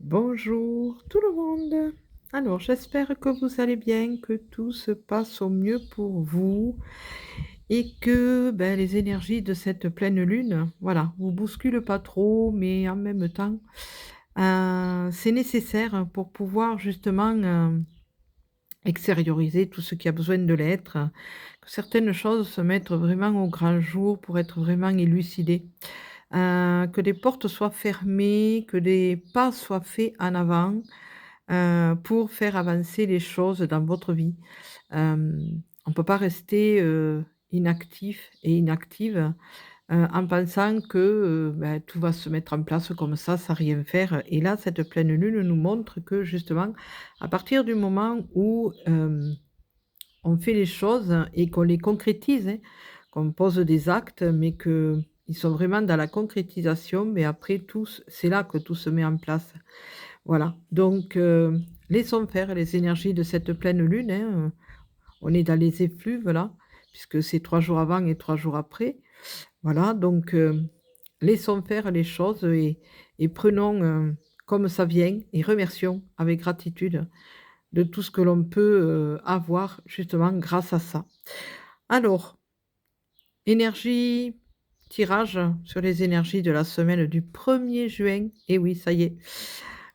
Bonjour tout le monde. Alors, j'espère que vous allez bien, que tout se passe au mieux pour vous et que les énergies de cette pleine lune, voilà, vous bousculent pas trop, mais en même temps, c'est nécessaire pour pouvoir justement extérioriser tout ce qui a besoin de l'être, que certaines choses se mettent vraiment au grand jour pour être vraiment élucidées. Que les portes soient fermées, que les pas soient faits en avant, pour faire avancer les choses dans votre vie. On ne peut pas rester, inactif et inactive, en pensant que, tout va se mettre en place comme ça, sans rien faire et là, cette pleine lune nous montre que justement, à partir du moment où, on fait les choses et qu'on les concrétise, hein, qu'on pose des actes, mais qu'ils sont vraiment dans la concrétisation, mais après c'est là que tout se met en place. Voilà, donc laissons faire les énergies de cette pleine lune, hein, on est dans les effluves là, puisque c'est 3 jours avant et 3 jours après. Voilà, donc laissons faire les choses et prenons, comme ça vient et remercions avec gratitude de tout ce que l'on peut, avoir justement grâce à ça. Alors, énergie, tirage sur les énergies de la semaine du 1er juin. Et oui, ça y est,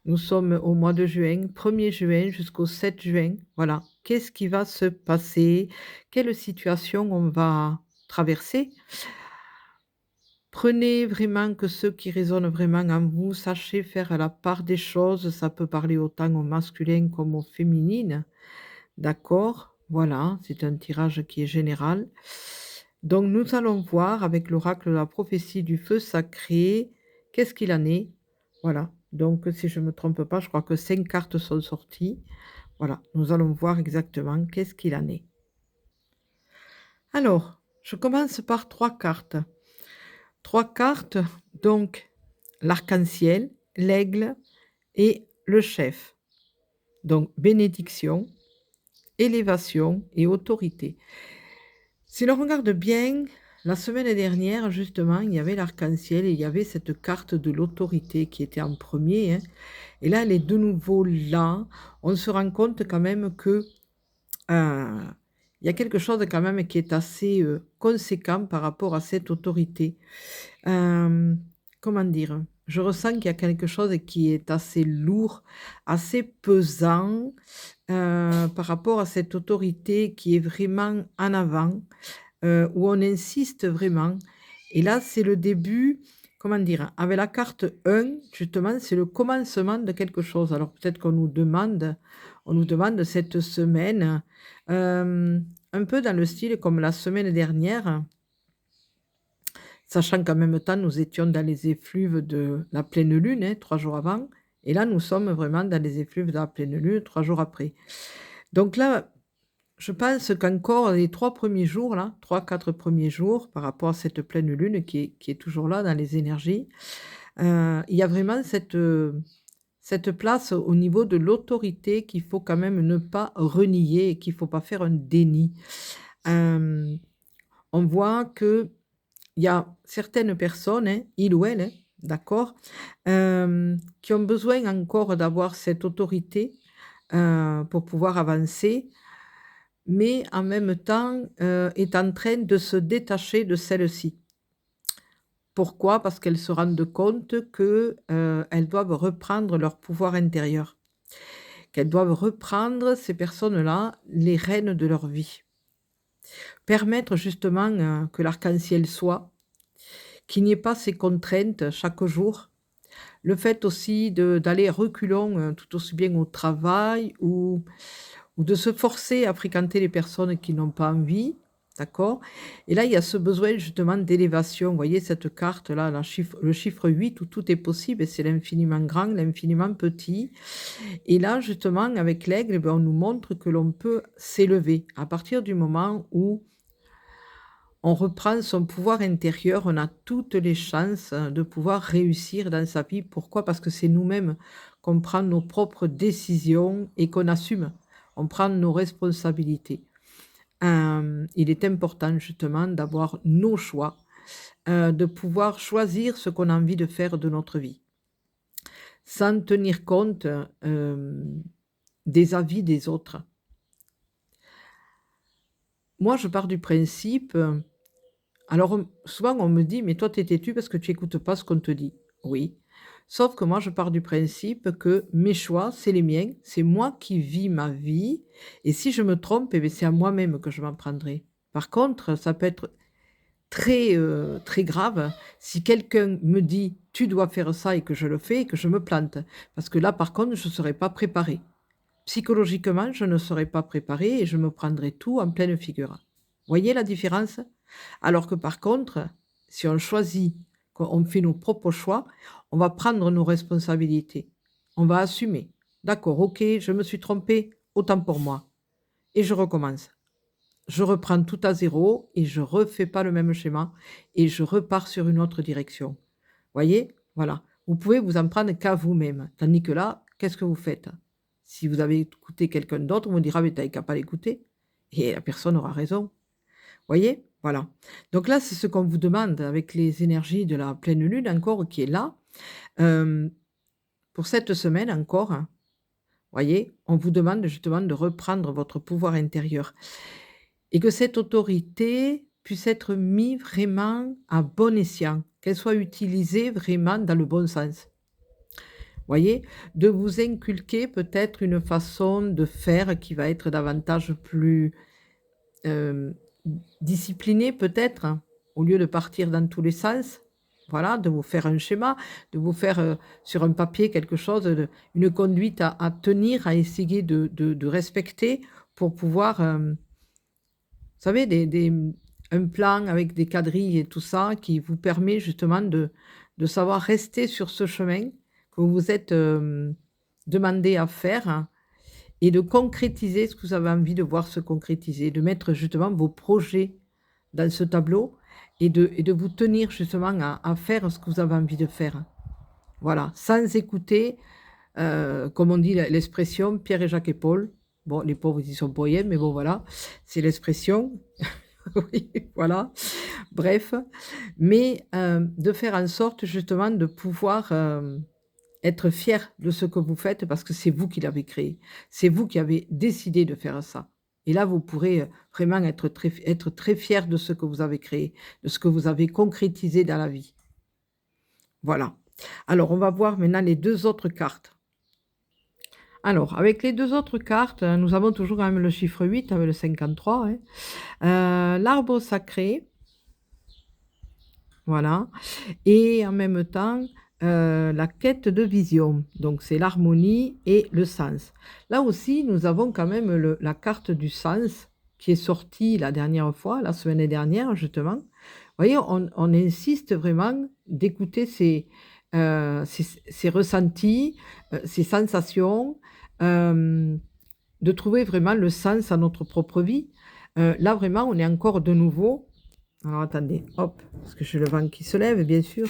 nous sommes au mois de juin, 1er juin jusqu'au 7 juin. Voilà. Qu'est-ce qui va se passer? Quelle situation on va traverser? Prenez vraiment que ceux qui résonnent vraiment en vous, sachez faire la part des choses. Ça peut parler autant au masculin comme au féminin. D'accord, voilà, c'est un tirage qui est général. Donc nous allons voir avec l'oracle de la prophétie du feu sacré, qu'est-ce qu'il en est? Voilà, donc si je ne me trompe pas, je crois que 5 cartes sont sorties. Voilà, nous allons voir exactement qu'est-ce qu'il en est. Alors, je commence par 3 cartes. 3 cartes, donc l'arc-en-ciel, l'aigle et le chef. Donc bénédiction, élévation et autorité. Si l'on regarde bien, la semaine dernière, justement, il y avait l'arc-en-ciel et il y avait cette carte de l'autorité qui était en premier, hein. Et là, elle est de nouveau là. On se rend compte quand même que il y a quelque chose quand même qui est assez conséquent par rapport à cette autorité. Euh, Comment dire? Je ressens qu'il y a quelque chose qui est assez lourd, assez pesant par rapport à cette autorité qui est vraiment en avant, où on insiste vraiment et là, c'est le début, comment dire? Avec la carte 1, justement, c'est le commencement de quelque chose. Alors peut-être qu'on nous demande cette semaine, un peu dans le style comme la semaine dernière, sachant qu'en même temps, nous étions dans les effluves de la pleine lune, hein, 3 jours avant et là, nous sommes vraiment dans les effluves de la pleine lune 3 jours après. Donc là, je pense qu'encore les 3 premiers jours là, 3-4 premiers jours par rapport à cette pleine lune qui est toujours là dans les énergies, il y a vraiment cette place au niveau de l'autorité qu'il faut quand même ne pas renier et qu'il faut pas faire un déni. Hem, on voit qu'il y a certaines personnes, hein, il ou elle, hein, d'accord, qui ont besoin encore d'avoir cette autorité, pour pouvoir avancer mais en même temps, est en train de se détacher de celle-ci. Pourquoi? Parce qu'elles se rendent compte que, elles doivent reprendre leur pouvoir intérieur, qu'elles doivent reprendre, ces personnes-là, les rênes de leur vie. Permettre justement, que l'arc-en-ciel soit, qu'il n'y ait pas ces contraintes chaque jour. Le fait aussi d'aller reculons, tout aussi bien au travail ou de se forcer à fréquenter les personnes qui n'ont pas envie, d'accord? Et là, il y a ce besoin justement d'élévation. Vous voyez cette carte-là, le chiffre 8 où tout est possible et c'est l'infiniment grand, l'infiniment petit. Et là, justement, avec l'aigle, on nous montre que l'on peut s'élever. À partir du moment où on reprend son pouvoir intérieur, on a toutes les chances de pouvoir réussir dans sa vie. Pourquoi? Parce que c'est nous-mêmes qu'on prend nos propres décisions et qu'on assume. On prend nos responsabilités. Il est important justement d'avoir nos choix, de pouvoir choisir ce qu'on a envie de faire de notre vie. sans tenir compte des avis des autres. Moi, je pars du principe, alors souvent on me dit, mais toi, tu es têtu parce que tu n'écoutes pas ce qu'on te dit. Oui. Sauf que moi, je pars du principe que mes choix, c'est les miens, c'est moi qui vis ma vie, et si je me trompe, eh bien, c'est à moi-même que je m'en prendrai. Par contre, ça peut être très grave si quelqu'un me dit: «Tu dois faire ça» et que je le fais et que je me plante. Parce que là, par contre, je ne serai pas préparée. Psychologiquement, je ne serai pas préparée et je me prendrai tout en pleine figure. Voyez la différence? Alors que par contre, si on choisit, qu'on fait nos propres choix, on va prendre nos responsabilités. On va assumer. D'accord, OK, je me suis trompée, autant pour moi et je recommence. Je reprends tout à zéro et je refais pas le même schéma et je repars sur une autre direction. Voyez? Voilà. Vous pouvez vous en prendre qu'à vous-même. Tandis que là, qu'est-ce que vous faites? Si vous avez écouté quelqu'un d'autre, on vous dira: «Mais tu qu'à pas l'écouter» et la personne aura raison. Voyez? Voilà. Donc là, c'est ce qu'on vous demande avec les énergies de la pleine lune encore qui est là. Hem, pour cette semaine encore, voyez, on vous demande justement de reprendre votre pouvoir intérieur. Et que cette autorité puisse être mise vraiment à bon escient, qu'elle soit utilisée vraiment dans le bon sens. Voyez? De vous inculquer peut-être une façon de faire qui va être davantage plus, hem, disciplinée peut-être, hein, au lieu de partir dans tous les sens. Voilà, de vous faire un schéma, de vous faire, sur un papier quelque chose une conduite à tenir, à essayer de respecter pour pouvoir, vous savez, un plan avec des quadrilles et tout ça qui vous permet justement de savoir rester sur ce chemin que vous vous êtes, demandé à faire, hein, et de concrétiser ce que vous avez envie de voir se concrétiser, de mettre justement vos projets dans ce tableau et de vous tenir justement à faire ce que vous avez envie de faire. Voilà, sans écouter, comme on dit l'expression Pierre et Jacques et Paul. Bon, les pauvres, ils sont païens, mais bon voilà, c'est l'expression. Oui, voilà. Bref, mais de faire en sorte justement de pouvoir, être fier de ce que vous faites parce que c'est vous qui l'avez créé. C'est vous qui avez décidé de faire ça et là, vous pourrez, vraiment être très fier de ce que vous avez créé, de ce que vous avez concrétisé dans la vie. Voilà. Alors on va voir maintenant les 2 autres cartes. Alors avec les 2 autres cartes, nous avons toujours quand même le chiffre 8 avec le 53, hein. L'arbre sacré, voilà, et en même temps, la quête de vision. Donc c'est l'harmonie et le sens. Là aussi, nous avons quand même la carte du sens qui est sortie la dernière fois, la semaine dernière justement. Vous voyez, on insiste vraiment d'écouter ses ressentis, ses sensations, hem, de trouver vraiment le sens à notre propre vie. Là vraiment, on est encore de nouveau alors attendez, hop, parce que j'ai le vent qui se lève bien sûr,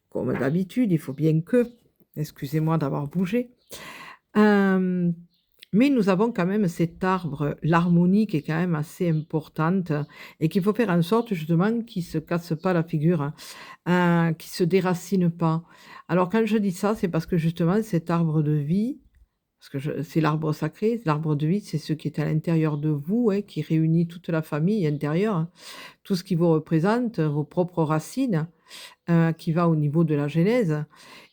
comme d'habitude, il faut bien que excusez-moi d'avoir bougé. Hem, mais nous avons quand même cet arbre, l'harmonie qui est quand même assez importante et qu'il faut faire en sorte justement qu'il se casse pas la figure, qu'il se déracine pas. Alors quand je dis ça, c'est parce que justement cet arbre de vie, parce que c'est l'arbre sacré, l'arbre de vie, c'est ce qui est à l'intérieur de vous, hein, qui réunit toute la famille intérieure, hein. Tout ce qui vous représente, vos propres racines, qui va au niveau de la genèse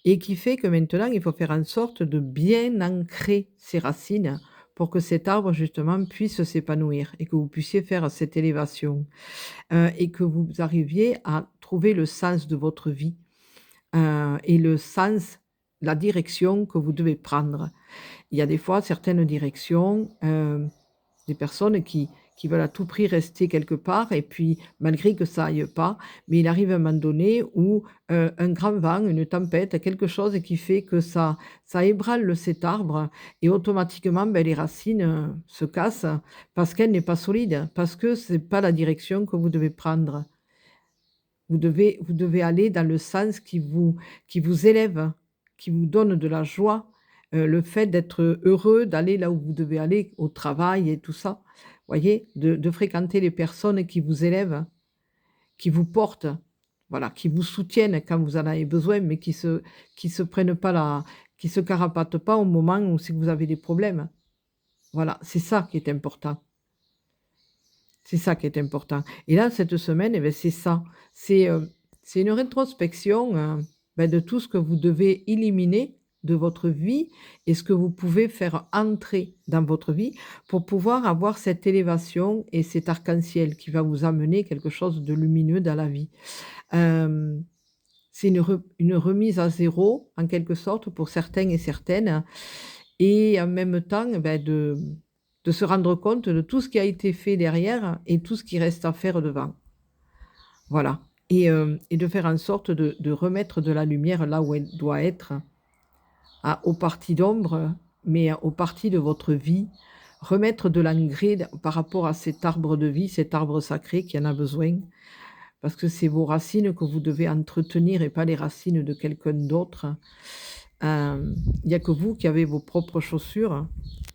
et qui fait que maintenant, il faut faire en sorte de bien ancrer ces racines pour que cet arbre justement puisse s'épanouir et que vous puissiez faire cette élévation, et que vous arriviez à trouver le sens de votre vie, et le sens, la direction que vous devez prendre. Il y a des fois certaines directions, des personnes qui veulent à tout prix rester quelque part et puis malgré que ça aille pas, mais il arrive un moment donné où, un grand vent, une tempête, quelque chose qui fait que ça ébranle cet arbre et automatiquement, les racines, se cassent parce qu'elle n'est pas solide, parce que c'est pas la direction que vous devez prendre. Vous devez aller dans le sens qui vous élève, qui vous donne de la joie, le fait d'être heureux, d'aller là où vous devez aller, au travail et tout ça. Voyez? De fréquenter les personnes qui vous élèvent, qui vous portent. voilà, qui vous soutiennent quand vous en avez besoin, mais qui se prennent pas qui se carapatent pas au moment où c'est que vous avez des problèmes. Voilà, c'est ça qui est important. C'est ça qui est important. Et là, cette semaine, eh beh, c'est ça. C'est une rétrospection, de tout ce que vous devez éliminer de votre vie et ce que vous pouvez faire entrer dans votre vie pour pouvoir avoir cette élévation et cet arc-en-ciel qui va vous amener quelque chose de lumineux dans la vie. Hem, c'est une remise à zéro en quelque sorte pour certains et certaines et en même temps, de se rendre compte de tout ce qui a été fait derrière et tout ce qui reste à faire devant. Voilà et de faire en sorte de remettre de la lumière là où elle doit être, aux parties d'ombre, mais aux parties de votre vie. Remettre de l'engrais par rapport à cet arbre de vie, cet arbre sacré qui en a besoin, parce que c'est vos racines que vous devez entretenir et pas les racines de quelqu'un d'autre. Il y a que vous qui avez vos propres chaussures,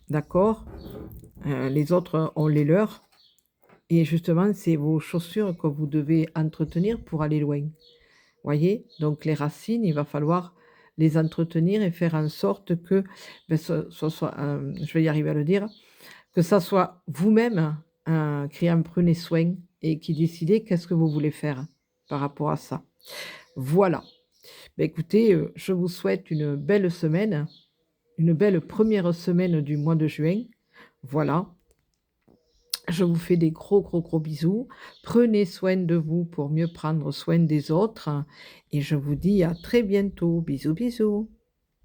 d'accord? Les autres ont les leurs et justement, c'est vos chaussures que vous devez entretenir pour aller loin. Voyez? Donc les racines, il va falloir les entretenir et faire en sorte que, ce soit, je vais y arriver à le dire, que ça soit vous-même, qui en prenez soin et qui décidez qu'est-ce que vous voulez faire par rapport à ça. Voilà. Écoutez, je vous souhaite une belle semaine, une belle première semaine du mois de juin. Voilà. Je vous fais des gros, gros, gros bisous. Prenez soin de vous pour mieux prendre soin des autres et je vous dis à très bientôt. Bisous, bisous.